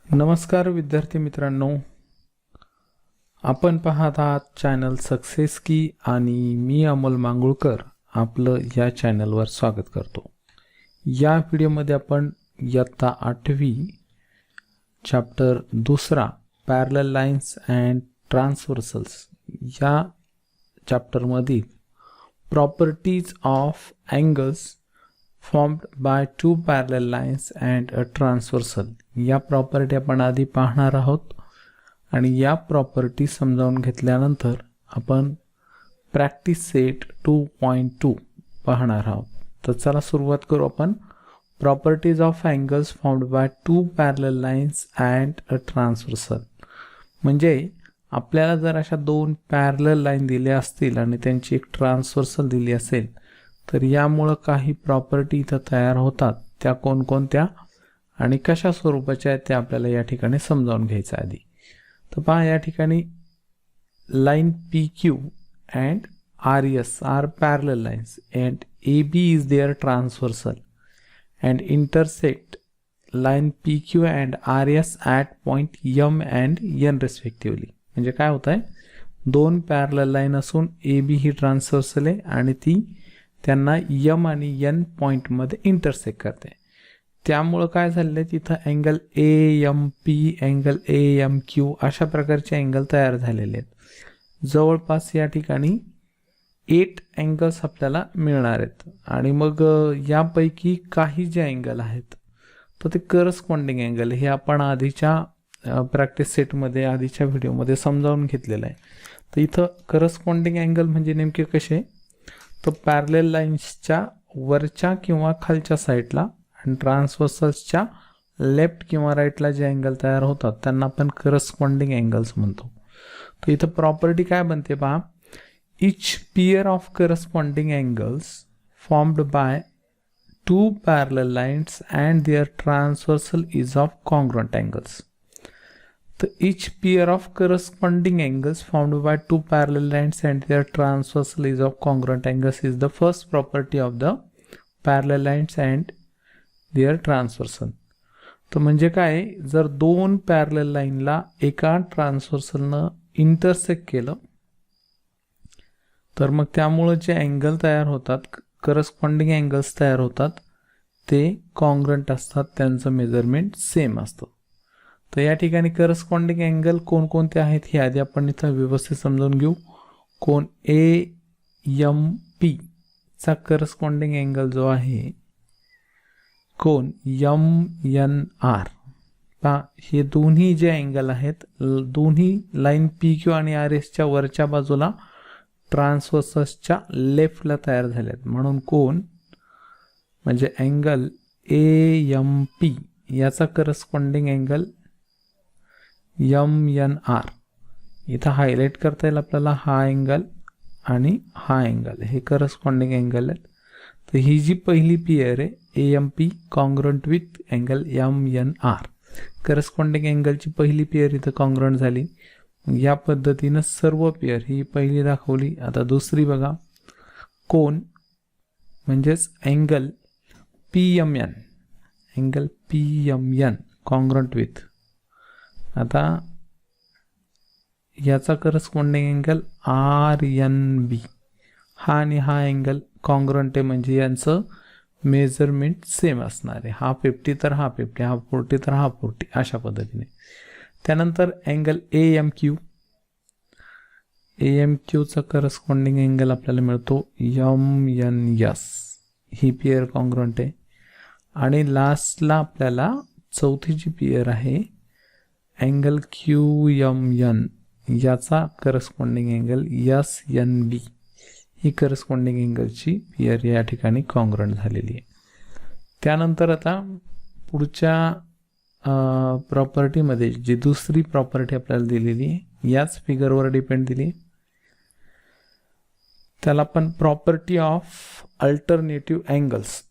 नमस्कार विद्यार्थी मित्रांनो, आपण पाहत आहात चॅनल सक्सेस की आणि मी अमोल मांगुळकर आपलं या चॅनलवर स्वागत करतो। या व्हिडिओमध्ये आपण इयत्ता 8वी chapter 2 parallel lines and transversals या चॅप्टरमधील properties of angles formed by two parallel lines and a transversal या प्रॉपर्टी आपण आधी पाहणार आहोत आणि या प्रॉपर्टी समजावून घेतल्यानंतर आपण प्रॅक्टिस सेट 2.2 पाहणार आहोत। तर चला सुरुवात करू आपण। Properties of angles formed by two parallel lines and a transversal म्हणजे आपल्याला जर अशा दोन पॅरलल लाईन दिल्या असतील आणि त्यांची एक ट्रान्सव्हर्सल दिली असेल तर यामुळे काही प्रॉपर्टी इथं तयार होतात, त्या कोणकोणत्या आणि कशा स्वरूपाच्या आहेत ते आपल्याला या ठिकाणी समजावून घ्यायचं आधी। तर पहा, या ठिकाणी line PQ and RS are parallel lines and AB is there transversal and intersect line PQ and RS at point M and N respectively. म्हणजे काय होत आहे, दोन पॅरलल लाईन असून AB ही ट्रान्सव्हर्सल आहे आणि ती त्यांना M आणि N पॉइंट मध्ये इंटरसेक्ट करते। त्यामुळे काय झाले, तिथं अँगल AMP अँगल AMQ अशा प्रकारचे अँगल तयार झालेले आहेत। जवळपास या ठिकाणी 8 अँगल्स आपल्याला मिळणार आहेत आणि मग यापैकी काही जे अँगल आहेत तर ते करस्पॉन्डिंग अँगल हे आपण आधीच्या प्रॅक्टिस सेटमध्ये आधीच्या व्हिडिओमध्ये समजावून घेतलेलं आहे। तर इथं करस्पॉन्डिंग अँगल म्हणजे नेमके कसे, तो पॅरलल लाईन्सच्या वरच्या किंवा खालच्या साईडला आणि ट्रान्सव्हर्सल्सच्या लेफ्ट किंवा राईटला जे अँगल तयार होतात त्यांना आपण करस्पॉन्डिंग अँगल्स म्हणतो। तर इथं प्रॉपर्टी काय बनते पहा, each pair of corresponding angles formed by two parallel lines and their transversal is of congruent angles. So each pair of corresponding angles formed by two parallel lines and their transversal is of congruent angles is the first property of the parallel lines and their transversal। तो म्हणजे काय, जर दोन parallel लाईनला एका ट्रान्सव्हर्सलनं intersect केलं तर मग त्यामुळे जे अँगल तयार होतात, करस्पॉन्डिंग अँगल्स तयार होतात, ते कॉन्ग्रुएंट असतात, त्यांचं मेजरमेंट सेम असतं। तर या ठिकाणी करस्पॉन्डिंग अँगल कोणकोणते आहेत हे आधी आपण इथं व्यवस्थित समजून घेऊ। कोण AMP चा करस्पॉन्डिंग अँगल जो आहे कोण MNR, पहा हे दोन्ही जे अँगल आहेत दोन्ही लाईन PQ आणि RS च्या वरच्या बाजूला ट्रान्सव्हर्सल्सच्या लेफ्टला तयार झालेत, म्हणून कोण म्हणजे अँगल AMP याचा करस्पॉन्डिंग अँगल MNR इथं हायलाइट करता येईल आपल्याला, हा अँगल आणि हा अँगल हे करस्पॉन्डिंग अँगल आहेत। तर ही जी पहिली पेअर आहे AMP congruent with angle MNR, corresponding अँगलची पहिली पेअर इथं कॉन्ग्रुएंट झाली। या पद्धतीनं सर्व पेअर, ही पहिली दाखवली, आता दुसरी बघा, कोण म्हणजेच angle PMN angle PMN congruent with, आता याचा करस्पॉन्डिंग अँगल RNB, हा आणि हा अँगल कॉन्ग्रुएंट आहे म्हणजे यांचं मेजरमेंट सेम असणार आहे, हा 50 तर हा 50, हा 40 तर हा 40 अशा पद्धतीने। त्यानंतर अँगल AMQ चा करस्पॉन्डिंग अँगल आपल्याला मिळतो MNS, ही पेअर कॉन्ग्रुएंट आहे। आणि लास्टला आपल्याला चौथी जी पेअर आहे अँगल QMN याचा करस्पॉन्डिंग अँगल SNB, ही करस्पॉन्डिंग अँगलची पेअर या ठिकाणी कॉन्ग्रुएंट झालेली आहे। त्यानंतर आता पुढच्या प्रॉपर्टीमध्ये जी दुसरी प्रॉपर्टी आपल्याला दिलेली आहे याच फिगरवर डिपेंड दिली, त्याला आपण property of alternative angles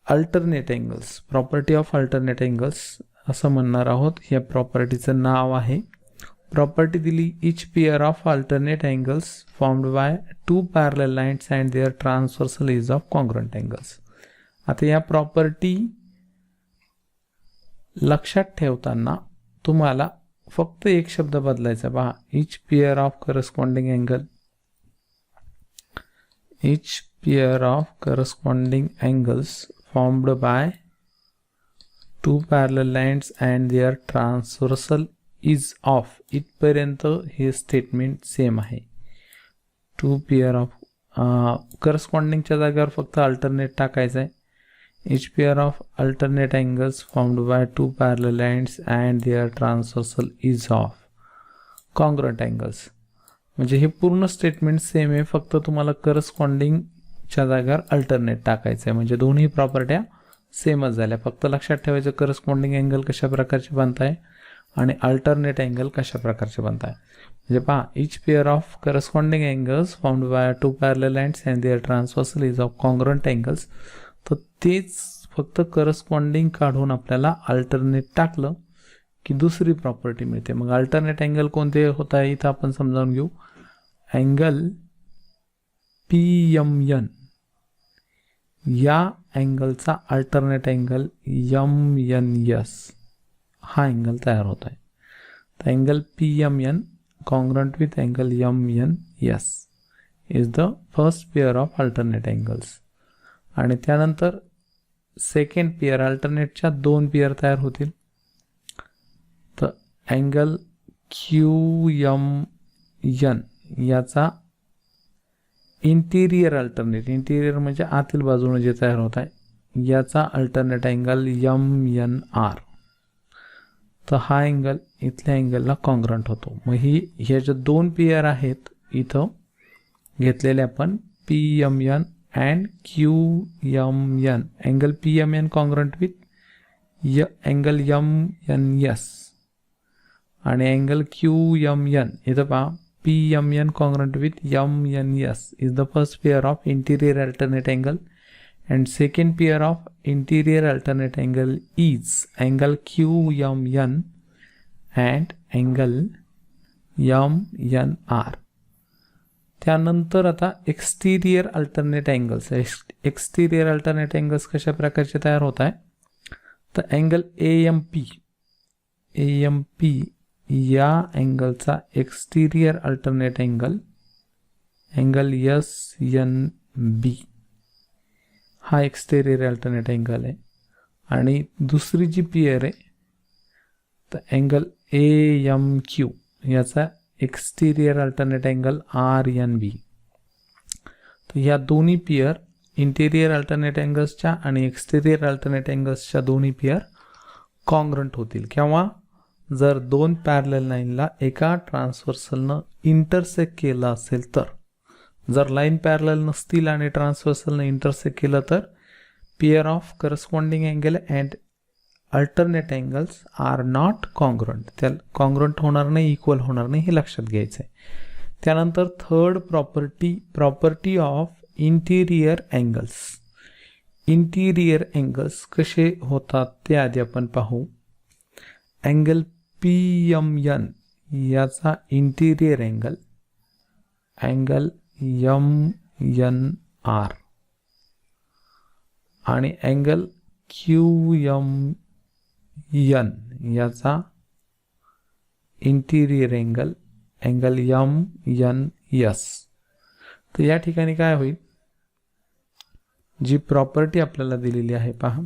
alternate angles property of alternate angles असं म्हणणार आहोत। या प्रॉपर्टीचं नाव आहे, प्रॉपर्टी दिली each pair of alternate angles formed by two parallel lines and their transversal is of congruent angles. आता या प्रॉपर्टी लक्षात ठेवताना तुम्हाला फक्त एक शब्द बदलायचा पहा. Each pair of corresponding angles formed by two parallel lines and their transversal is of. इथपर्यंत हे स्टेटमेंट सेम आहे. टू पेअर ऑफ करस्पॉन्डिंगच्या जागेवर फक्त अल्टरनेट टाकायचं आहे. Each pair of alternate angles formed by two parallel lines and their transversal is of congruent angles. म्हणजे हे पूर्ण स्टेटमेंट सेम आहे, फक्त तुम्हाला करस्पॉन्डिंगच्या जागेवर अल्टरनेट टाकायचं आहे. म्हणजे दोन्ही प्रॉपर्ट्या सेमच झाल्या. फक्त लक्षात ठेवायचं करस्पॉन्डिंग अँगल कशा प्रकारचे बनताय आणि अल्टरनेट अँगल कशा प्रकारचे बनताय. म्हणजे पहा, each pair of corresponding angles formed by two parallel lines and their transversal is of congruent angles. तर तेच फक्त करस्पॉन्डिंग काढून आपल्याला अल्टरनेट टाकलं की दुसरी प्रॉपर्टी मिळते. मग अल्टरनेट अँगल कोणते होत आहे इथं आपण समजावून घेऊ. अँगल PMN या अँगलचा अल्टरनेट अँगल MNS हा अँगल तयार होत आहे. तर angle PMN congruent with angle MNS is the first pair of alternate angles. आणि त्यानंतर सेकंड पेअर अल्टरनेटच्या दोन पेअर तयार होतील. तर अँगल QMN याचा इंटिरियर अल्टरनेट, इंटिरियर म्हणजे आतील बाजूने जे तयार होत आहे याचा अल्टरनेट अँगल MNR. तर हा अँगल इथल्या अँगलला कॉन्ग्रुएंट होतो. मग ह्या ज्या दोन पेअर आहेत इथं घेतलेले आपण PMN and QMN. Angle PMN congruent with angle MNS आणि अँगल QMN इथं पहा PMN congruent with MNS is the first pair of interior alternate angle and second pair of interior alternate angle is angle QMN and angle MNR. त्यानंतर आता एक्सटिरियर alternate angles. एक्सटिरियर alternate angles कशा प्रकारचे तयार होत आहे. तर अँगल AMP या अँगलचा एक्सटिरियर alternate angle SNB हा एक्सटिरियर अल्टरनेट अँगल आहे. आणि दुसरी जी पेअर आहे तर अँगल AMQ याचा एक्सटिरियर अल्टरनेट अँगल RNB. तर या दोन्ही पेअर इंटिरियर अल्टरनेट अँगल्सच्या आणि एक्सटिरियर अल्टरनेट अँगल्सच्या दोन्ही पेअर कॉन्ग्रुएंट होतील. किंवा जर दोन पॅरलल लाईनला एका ट्रान्सव्हर्सलनं इंटरसेक्ट केलं असेल तर, जर लाईन पॅरलल नसतील आणि ट्रान्सव्हर्सलनं इंटरसेक्ट केलं तर pair of corresponding angle and alternate angles are not congruent. त्या कॉन्ग्रुएंट होणार नाही, इक्वल होणार नाही, हे लक्षात घ्यायचं आहे. त्यानंतर third property of interior angles. Interior angles कसे होतात ते आधी आपण पाहू. अँगल PMN याचा इंटिरियर अँगल MNR आणि अँगल QMN याचा इंटिरियर अँगल MNS. तर या ठिकाणी काय होईल, जी प्रॉपर्टी आपल्याला दिलेली आहे पहा,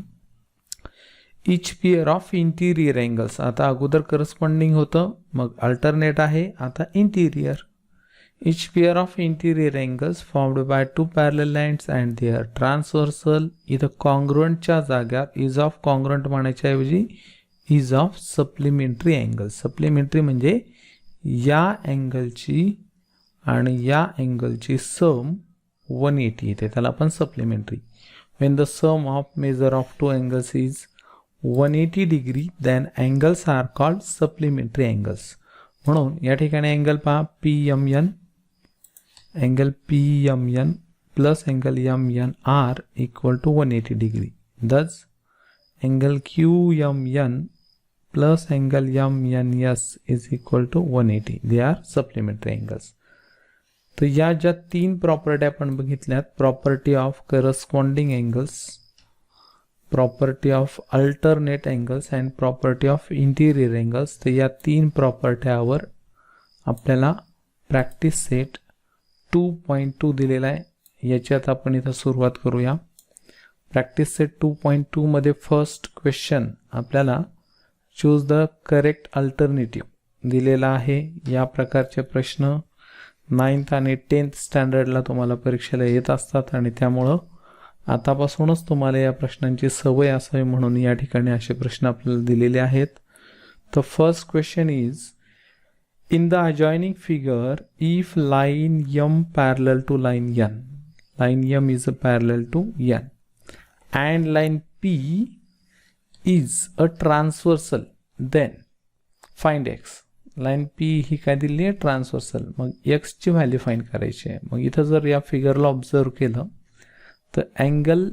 each pair of interior angles. आता अगोदर करस्पॉन्डिंग होतं, मग अल्टरनेट आहे, आता interior. Each pair of interior angles formed by two parallel lines and their transversal. इथं कॉन्ग्रुएंटच्या जाग्यावर इज ऑफ कॉन्ग्रुएंट म्हणायच्या ऐवजी is of supplementary angle. Supplementary म्हणजे या अँगलची आणि या अँगलची सम 180 येते, त्याला आपण supplementary. When the sum of measure of two angles is 180 degree then angles are called supplementary angles. म्हणून या ठिकाणी अँगल पहा PMN plus angle MNR equal to 180 degree. Thus angle QMN plus angle MNS is equal to 180. They are supplementary angles. तर या ज्या तीन property आपण बघितल्यात, property of corresponding angles, property of alternate angles and property of interior angles. तर या 3 प्रॉपर्ट्यावर आपल्याला practice set 2.2 दिलेला आहे. याच्यात आपण इथं सुरुवात करूया. प्रॅक्टिस सेट 2.2 मध्ये फर्स्ट क्वेश्चन आपल्याला चूज द करेक्ट अल्टरनेटिव्ह दिलेला आहे. या प्रकारचे प्रश्न 9th आणि 10th स्टँडर्डला तुम्हाला परीक्षेला येत असतात आणि त्यामुळं आतापासूनच तुम्हाला या प्रश्नांची सवय असावी म्हणून या ठिकाणी असे प्रश्न आपल्याला दिलेले आहेत. तर first question is, in the adjoining figure, if line M parallel to line N, line M is parallel to N, and line P is a transversal, then find x. Line P ही काय दिली आहे? Transversal. मग x ची value find करायची आहे. मग इथं जर या फिगरला ऑब्झर्व केलं तर अँगल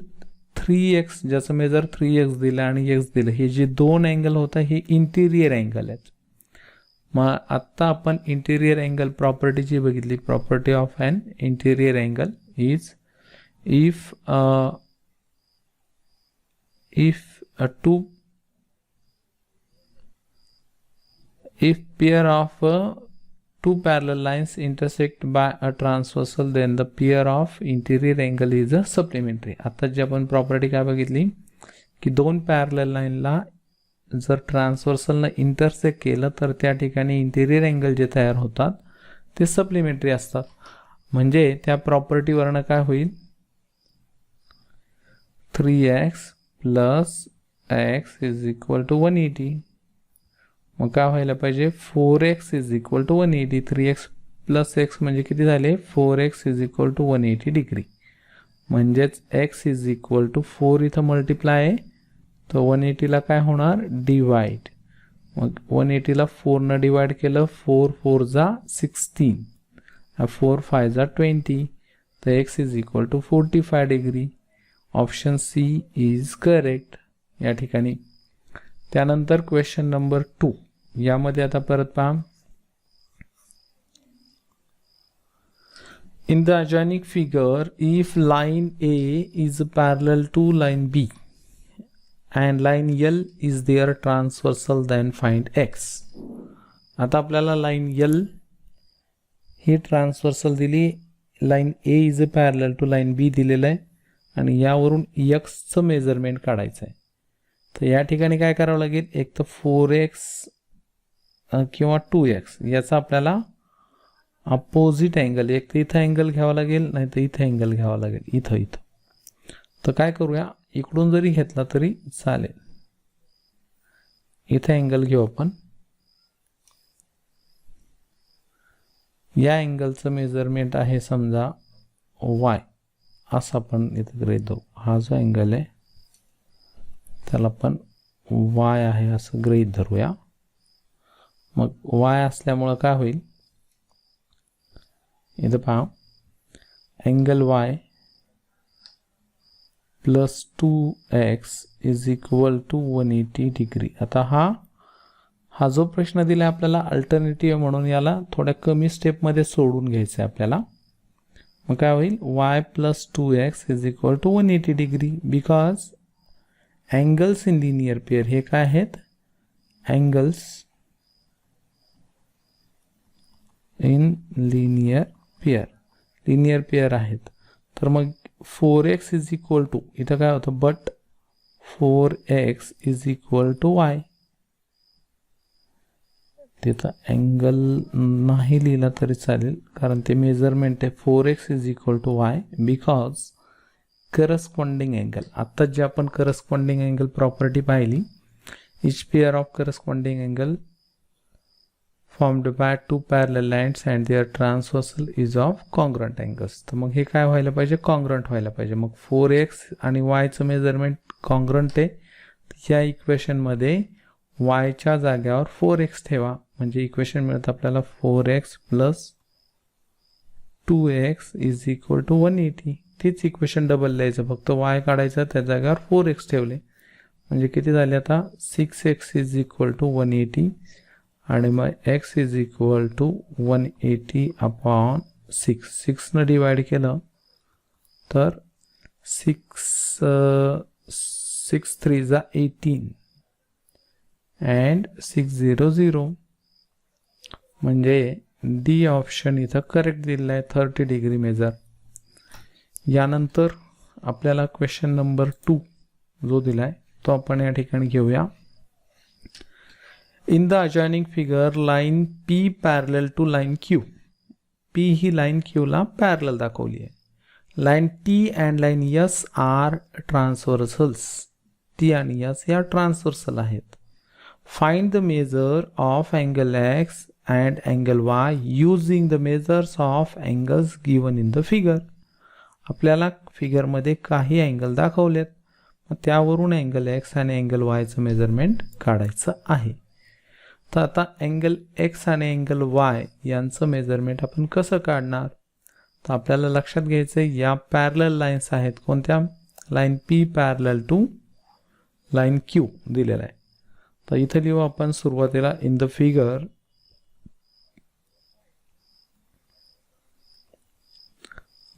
3x, ज्याचं मेजर 3x दिलं आणि x दिलं, हे जे दोन अँगल होता हे इंटिरियर अँगल आहेत. मग आत्ता आपण इंटिरियर अँगल प्रॉपर्टीची बघितली. Property of an interior angle is if pair of two parallel lines intersect by a transversal, then the pair of interior angle is a supplementary. आता जी आपण प्रॉपर्टी काय बघितली की दोन पॅरलल लाईनला जर ट्रान्सव्हर्सलनं इंटरसेक्ट केलं तर त्या ठिकाणी इंटिरियर अँगल जे तयार होतात ते सप्लिमेंटरी असतात. म्हणजे त्या प्रॉपर्टीवरनं काय होईल? 3x + x = 180. मग काय व्हायला पाहिजे? 4x = 180. 3x + x म्हणजे किती झाले? 4x = 180 degree. म्हणजेच x = 4 इथं मल्टिप्लाय आहे, तर 180ला काय होणार? डिवाइड. मग 180ला 4 डिवाइड केलं, 4 4 जा 16, 4 5 जा 20, तर x = 45 degree. Option C is correct या ठिकाणी. त्यानंतर क्वेश्चन नंबर 2. यामध्ये आता परत पहा. In the adjoining figure, if line A is parallel to line B and line L is their transversal, then find x. आता आपल्याला लाईन L ही ट्रान्सव्हर्सल दिली, line A is parallel to line B दिलेलं आहे आणि यावरून एक्सचं measurement काढायचं आहे. तर या ठिकाणी काय करावं लागेल? एक तर 4x किंवा 2x याचा आपल्याला अपोजिट अँगल, एक तर इथं अँगल घ्यावा लागेल, नाही तर इथं अँगल घ्यावा लागेल, इथं. तर काय करूया? इकडून जरी घेतला तरी चालेल. इथं अँगल घेऊ आपण. या अँगलचं मेजरमेंट आहे समजा y, असं आपण इथं गृहीत धरू. हा जो अँगल आहे त्याला आपण y आहे असं गृहीत धरूया. मग y असल्यामुळं काय होईल? इथं पहा, अँगल y + 2x = 180 डिग्री. आता हा जो प्रश्न दिला आपल्याला अल्टरनेटिव्ह म्हणून याला थोड्या कमी स्टेपमध्ये सोडून घ्यायचं आहे आपल्याला. मग काय होईल? y + 2x = 180 degree. Because angles in linear pair हे काय आहेत? अँगल्स इन लिनियर पेअर आहेत. तर मग 4x = इथं काय होतं? But 4x = y. तिथं अँगल नाही लिहिला तरी चालेल, कारण ते मेजरमेंट आहे. 4x = y because corresponding angle. आत्ता जे आपण करस्पॉन्डिंग अँगल प्रॉपर्टी पाहिली, each pair of corresponding angle formed by two parallel lines and their transversal is of congruent angles. तर मग हे काय व्हायला पाहिजे? कॉन्ग्रंट व्हायला पाहिजे. मग 4x आणि yचं मेजरमेंट कॉन्ग्रंट आहे. या इक्वेशनमध्ये yच्या जाग्यावर 4x ठेवा, म्हणजे इक्वेशन मिळतं आपल्याला 4x + 2x = 180. तीच इक्वेशन डबल लिहायचं, फक्त y काढायचं, त्या जाग्यावर 4x ठेवले, म्हणजे किती झाले आता? 6x = 180 आणि मग x = 180/6. 6 डिवाइड केलं तर 6 6 3 जा 18 अँड 6 0 0 म्हणजे डी ऑप्शन इथं करेक्ट दिलेला आहे 30 डिग्री मेजर. यानंतर आपल्याला क्वेश्चन नंबर 2 जो दिलाय तो आपण या ठिकाणी घेऊया. In the adjoining figure line P parallel to line Q. P ही लाईन क्यू ला पॅरलल दाखवली आहे. Line T and line S are transversals. T आणि एस या ट्रान्सव्हर्सल आहेत. Find the measure of angle X and angle Y using the measures of angles given in the figure. आपल्याला फिगरमध्ये काही angle दाखवलेत, मग त्यावरून अँगल एक्स आणि अँगल वायचं मेजरमेंट काढायचं आहे. तर आता अँगल एक्स आणि अँगल वाय यांचं मेजरमेंट आपण कसं काढणार. तर आपल्याला लक्षात घ्यायचं आहे या पॅरलल लाईन्स आहेत. कोणत्या. Line P parallel to line Q दिलेला आहे. तर इथं लिहू आपण सुरुवातीला in the figure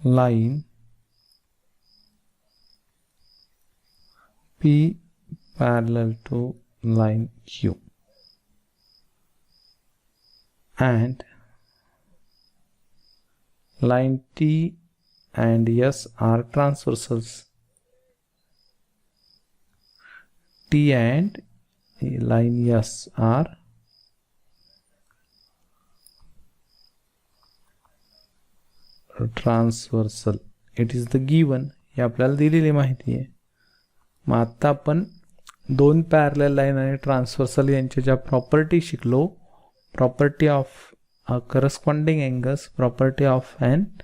line P parallel to line Q and line T and S are transversals. T and line S are transversal. It is the given. हे आपल्याला दिलेली माहिती आहे. मग आता आपण दोन पॅरलल लाईन आणि ट्रान्सव्हर्सल यांच्या ज्या प्रॉपर्टी शिकलो, property of corresponding angles, property of and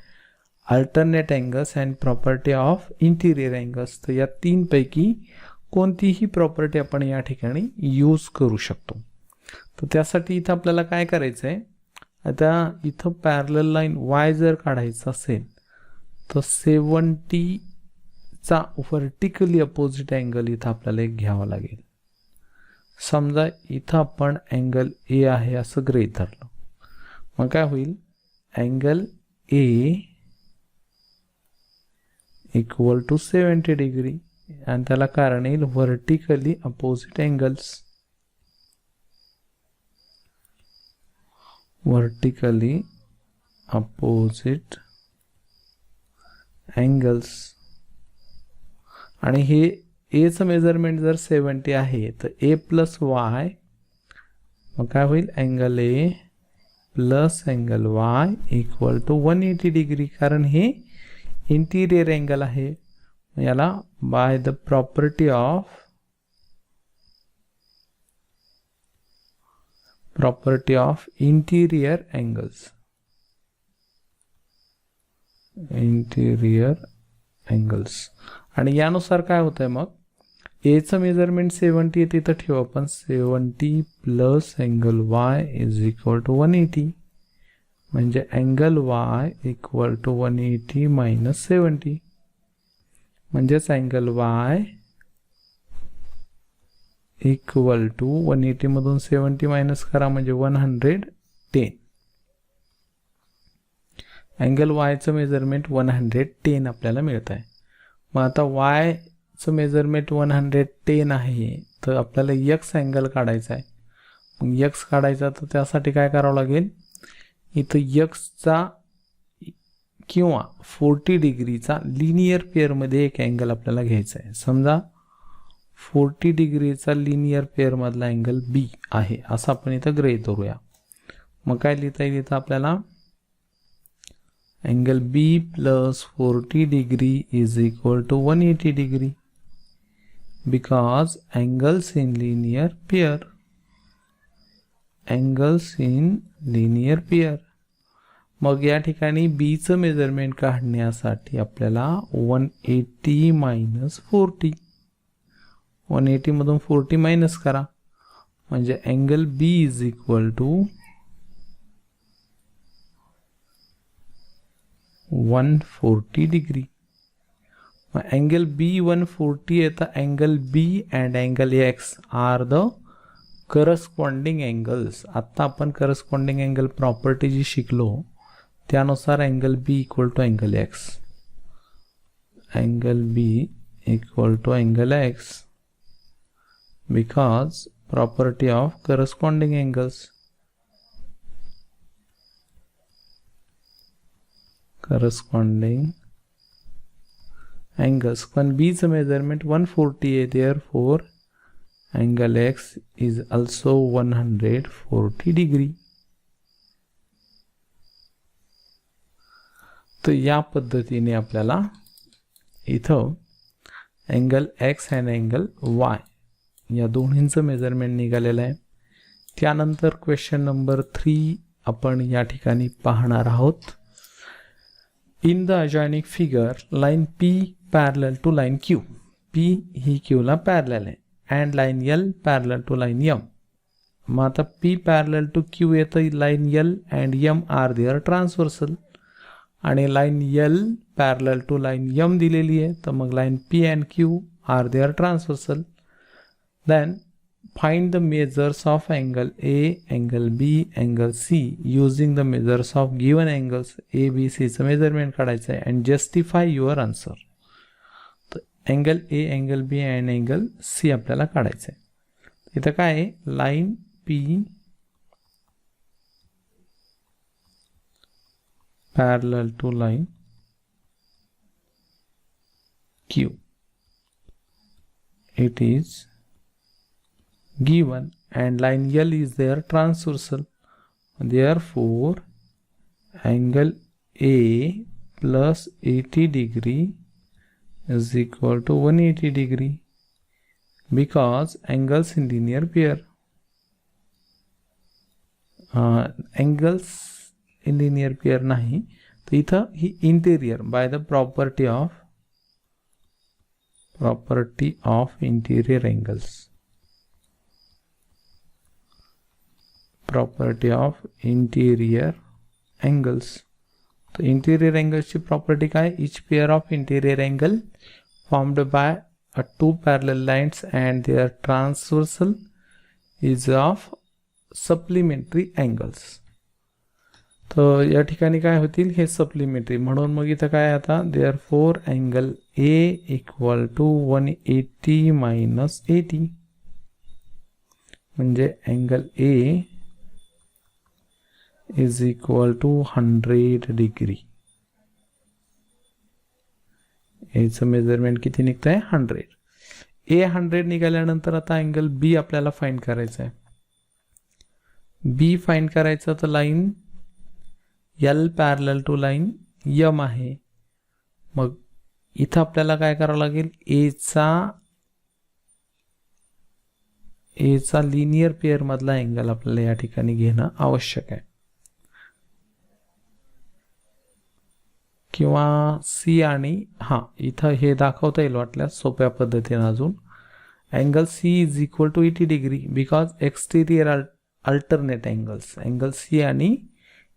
alternate angles and property of interior angles. तर या तीनपैकी कोणतीही प्रॉपर्टी आपण या ठिकाणी यूज करू शकतो. तर त्यासाठी इथं आपल्याला काय करायचं आहे. आता इथं पॅरलल लाईन वाय जर काढायचं असेल तर 70 चा व्हर्टिकली अपोजिट अँगल इथं आपल्याला एक घ्यावा लागेल. समजा इथं आपण अँगल ए आहे असं गृहीत धरलं. मग काय होईल. Angle A equal to 70 degree आणि त्याला कारण येईल vertically opposite angles. Vertically opposite angles आणि हे एचं मेजरमेंट जर 70 आहे तर ए प्लस वाय मग काय होईल. Angle A plus angle Y equal to 180 degree. कारण हे इंटिरियर अँगल आहे. याला by the property of interior angles. Interior angles आणि यानुसार काय होतंय. मग एचं मेजरमेंट 70 आहे तिथं ठेवू आपण. 70 plus angle Y is equal to 180 म्हणजे angle Y equal to 180 minus 70 म्हणजेच अँगल वाय इक्वल टू 180 मधून 70 मायनस करा म्हणजे 110. अँगल वायचं मेजरमेंट 110 आपल्याला मिळत आहे. मग आता वायचं मेजरमेंट 110 आहे तर आपल्याला एक्स अँगल काढायचा आहे. मग एक्स काढायचा तर त्यासाठी काय करावं लागेल. इथं एक्सचा किंवा 40 डिग्रीचा लिनियर पेअरमध्ये एक अँगल आपल्याला घ्यायचा आहे. समजा 40 डिग्रीचा लिनियर पेअरमधला अँगल बी आहे असं आपण इथं गृहीत धरूया. मग काय लिहिता येईल इथं आपल्याला. Angle B plus 40 degree is equal to 180 degree because angles in linear pair. Angles in linear pair. मग या ठिकाणी B चं मेजरमेंट काढण्यासाठी आपल्याला 180 मायनस 40. 180 मधून 40 मायनस करा म्हणजे angle B is equal to 140 degree. Angle B 140 है तो angle B and angle X are the corresponding angles. आता आपण corresponding angle property जी शिकलो त्यानुसार angle B equal to angle X. Angle B equal to angle X because property of corresponding angles. Corresponding angles. पण B चं measurement 140 आहे, therefore angle X is also 140 degree. तर या पद्धतीने आपल्याला इथं अँगल X आणि अँगल Y या दोन्हींचं मेजरमेंट निघालेलं आहे. त्यानंतर क्वेश्चन नंबर 3 आपण या ठिकाणी पाहणार आहोत. In the adjoining figure line P parallel to line Q. P ही Q ला पॅरलल आहे and line L parallel to line M. मग आता P पॅरलल टू Q येतं, line L and M are their transversal, आणि line L parallel to line M दिलेली आहे, तर मग line P and Q are their transversal. Then find the measures of angle A, angle B, angle C using the measures of given angles A, B, C चं measurement काढायचं आहे and justify your answer. तर angle A, angle B and angle C आपल्याला काढायचं आहे. इथं काय आहे, line P parallel to line Q. It is given and line L is there transversal. Therefore, angle A plus 80 degree is equal to 180 degree because angles in linear pair. Angles in linear pair नाही, तर इथं ही interior by the property of interior angles. Property of interior angles. तर interior एंगल्सची property काय, each pair of interior angle formed by two parallel lines and their transversal is of supplementary angles. तर या ठिकाणी काय होतील, हे सप्लिमेंटरी, म्हणून मग इथं काय आता, therefore angle A equal to 180 minus 80, म्हणजे angle A is equal to 100 degree. याचं मेजरमेंट किती निघतं आहे, 100. A 100 निघाल्यानंतर आता अँगल B आपल्याला फाइंड करायचं आहे. B फाइंड करायचं, तर line L parallel to line M आहे. मग इथं आपल्याला काय करावं लागेल, A चा लिनियर पेअर मधला अँगल आपल्याला या ठिकाणी घेणं आवश्यक आहे, किंवा C आणि इथं हे दाखवता येईल वाटल्यास सोप्या पद्धतीने अजून. Angle C is equal to 80 degree because exterior alternate angles. Angle C आणि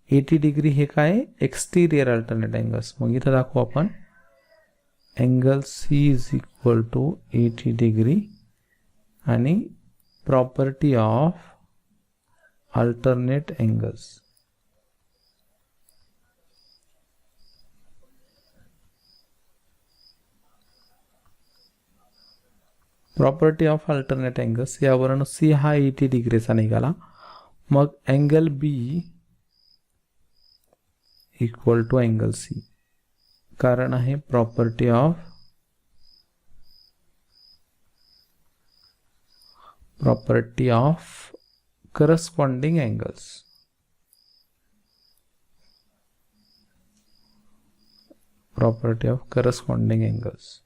80 डिग्री हे काय, एक्सटिरियर अल्टरनेट अँगल्स. मग इथं दाखवू आपण, angle C is equal to 80 degree आणि property of alternate angles. Property of alternate angles यावरून C हा 80 डिग्रीचा निघाला. मग angle B equal to angle C, कारण आहे property of corresponding angles. Property of corresponding angles.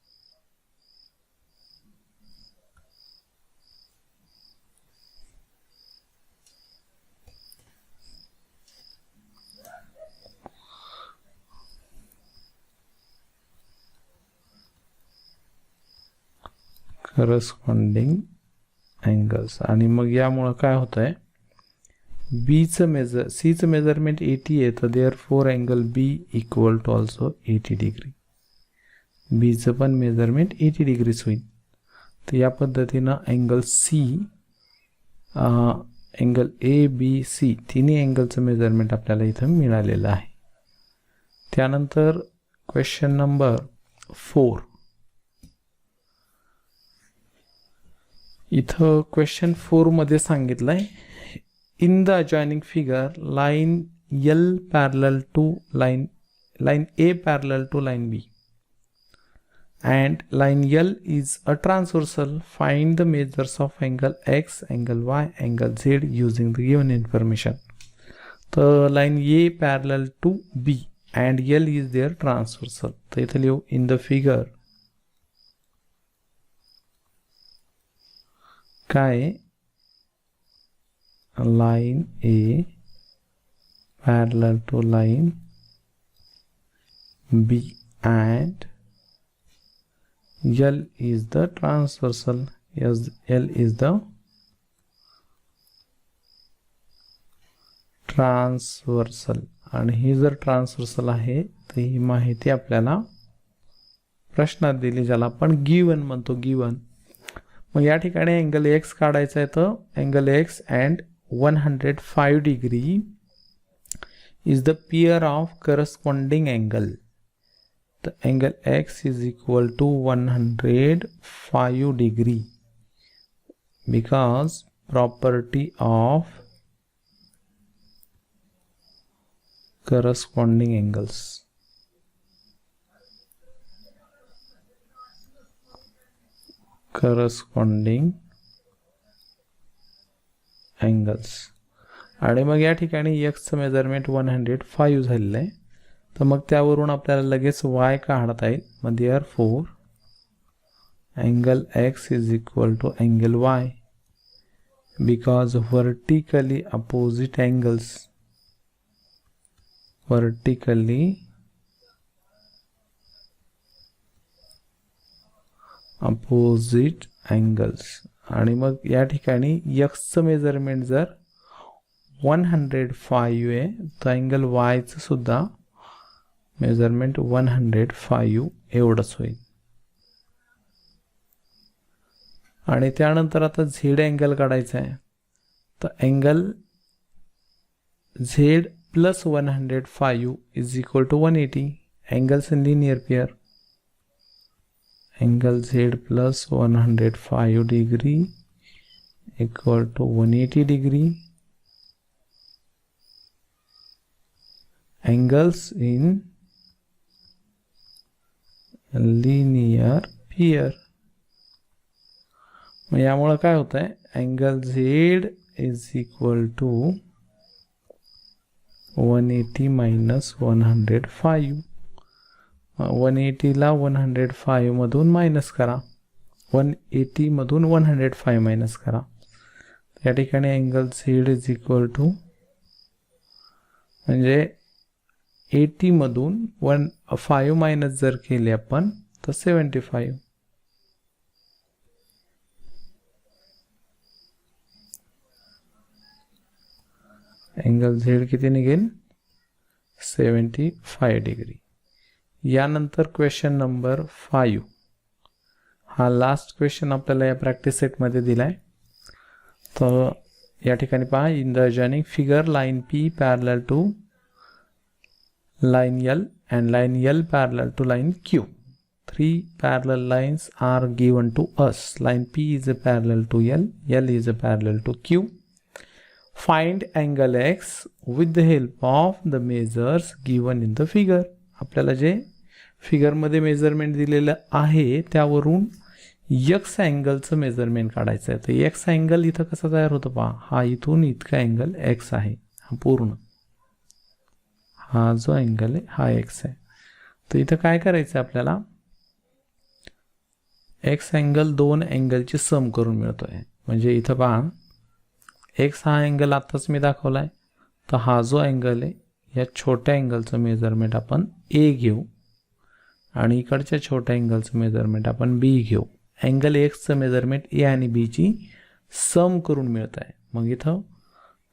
Corresponding angles. आणि मग यामुळं काय होतं आहे, सीचं मेजरमेंट 80 आहे, तर therefore angle B equal to also 80 degree. बीचं पण मेजरमेंट 80 डिग्रीच होईल. तर या पद्धतीनं angle C, angle A, B, C तिन्ही अँगलचं मेजरमेंट आपल्याला इथं मिळालेलं आहे. त्यानंतर क्वेश्चन नंबर 4. इथं क्वेश्चन 4 मध्ये सांगितलंय, in the adjoining figure line L parallel to line A parallel to line B and line L is a transversal. Find the measures of angle X, angle Y, angle Z using the given information. तर line A parallel to B and L is their transversal. तर इथे लिहू, in the figure काय line A parallel to line B and L is the transversal. Yes, L is the transversal. आणि ही जर transversal आहे तर ही माहिती आपल्याला प्रश्नात दिली, ज्याला आपण गिवन म्हणतो, गिवन. मग या ठिकाणी अँगल एक्स काढायचा आहे, तर angle X and 105 degree is the pair of corresponding angle. The angle x is equal to 105 degree because property of corresponding angles. Corresponding angles. आणि मग या ठिकाणी एक्सचं मेजरमेंट 105 झालेलं आहे, तर मग त्यावरून आपल्याला लगेच वाय काढता येईल. मग therefore angle X is equal to angle Y because vertically opposite angles, vertically opposite angles. आणि मग या ठिकाणी एक्सचं मेजरमेंट जर 105 आहे, तर अँगल वायचं सुद्धा मेजरमेंट 105 एवढंच होईल. आणि त्यानंतर आता झेड अँगल काढायचा आहे, तर angle Z plus 105 is equal to 180. Angles in linear pair. Angle Z plus 105 degree equal to 180 degree. angles in linear pair. मग यामुळे काय होत आहे, angle Z is equal to 180 minus 105. 180 ला 105 मधून मायनस करा, 180 मधून 105 मायनस करा. या ठिकाणी angle Z is equal to, म्हणजे 80 मधून 5 मायनस जर केले आपण तर 75. अँगल झेड किती निघेल, 75 डिग्री. यानंतर क्वेश्चन नंबर 5, हा लास्ट क्वेश्चन आपल्याला या प्रॅक्टिस सेटमध्ये दिलाय. तर या ठिकाणी पहा, in the adjoining figure line P parallel to line L and line L parallel to line Q. 3 parallel lines are given to us. Line P is a parallel to L, L is a parallel to Q. Find angle X with the help of the measures given in the figure. आपल्याला जे figure मध्ये measurement दिलेलं आहे त्यावरून x अँगलचं measurement काढायचं आहे. तर x angle इथं कसा तयार होतो पहा, हा इथून इतका अँगल x आहे, हा पूर्ण हा जो अँगल आहे हा एक्स आहे. तर इथं काय करायचं आहे आपल्याला, एक्स अँगल दोन अँगलची सम करून मिळतोय. म्हणजे इथं पहा, एक्स हा अँगल आत्ताच मी दाखवलाय, तर हा जो अँगल आहे या छोट्या अँगलचं मेजरमेंट आपण ए घेऊ आणि इकडच्या छोट्या अँगलचं मेजरमेंट आपण बी घेऊ. अँगल एक्सचं मेजरमेंट ए आणि बीची सम करून मिळत आहे. मग इथं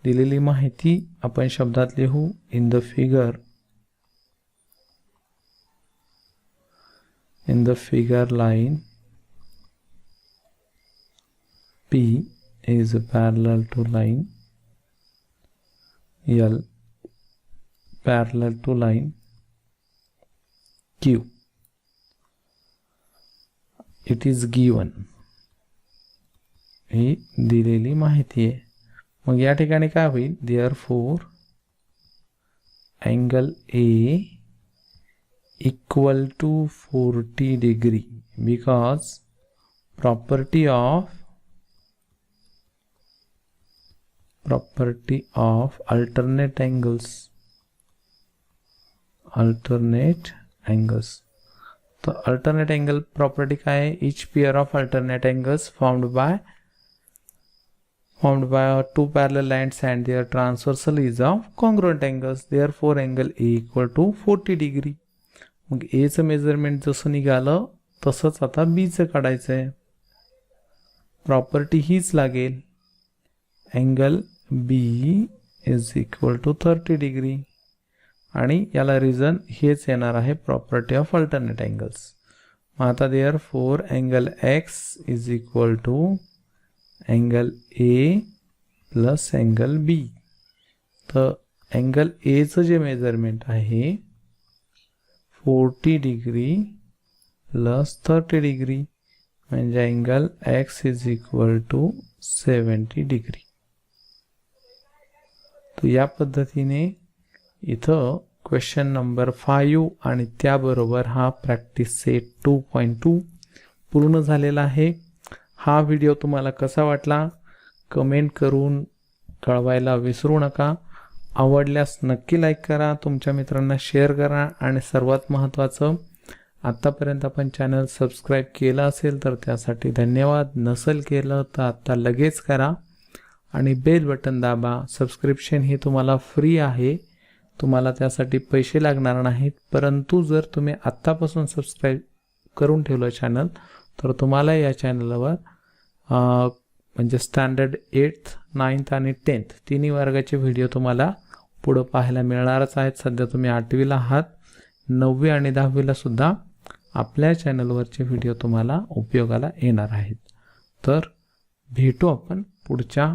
दिलेली माहिती आपण शब्दात लिहू, in the figure line P is parallel to line L parallel to line Q. It is given ही दिलेली माहिती आहे. मग या ठिकाणी काय होईल, therefore angle A equal to 40 degree because property of alternate angles. तो alternate angle property काय आहे, each pair of alternate angles formed by two parallel lines and their transversal is of congruent angles. Therefore angle A equal to 40 degree. मग A चं measurement जसं निघालं तसंच आता B चं काढायचं आहे. प्रॉपर्टी हीच लागेल, angle B is equal to 30 degree आणि याला रिझन हेच येणार आहे, प्रॉपर्टी ऑफ अल्टरनेट अँगल्स. मग आता therefore angle X is equal to angle A plus angle B. तर अँगल A चं जे मेजरमेंट आहे 40 डिग्री प्लस 30 डिग्री म्हणजे angle X is equal to 70 degree. तर या पद्धतीने इथं क्वेश्चन नंबर 5 आणि त्याबरोबर हा प्रॅक्टिस सेट 2.2 पूर्ण झालेला आहे. हा व्हिडिओ तुम्हाला कसा वाटला कमेंट करून कळवायला विसरू नका. आवडल्यास नक्की लाईक करा, तुमच्या मित्रांना शेअर करा आणि सर्वात महत्त्वाचं, आत्तापर्यंत आपण चॅनल सबस्क्राईब केलं असेल तर त्यासाठी धन्यवाद. नसेल केलं तर आत्ता लगेच करा आणि बेल बटन दाबा. सबस्क्रिप्शन हे तुम्हाला फ्री आहे, तुम्हाला त्यासाठी पैसे लागणार नाहीत. परंतु जर तुम्ही आत्तापासून सबस्क्राईब करून ठेवलं चॅनल तर तुम्हाला या चॅनलवर म्हणजे स्टँडर्ड 8th, 9th आणि 10th तिन्ही वर्गाचे व्हिडिओ तुम्हाला पुढं पाहायला मिळणारच आहेत. सध्या तुम्ही 8वीला आहात, 9वी आणि 10वीला सुद्धा आपल्या चॅनलवरचे व्हिडिओ तुम्हाला उपयोगाला येणार आहेत. तर भेटू आपण पुढच्या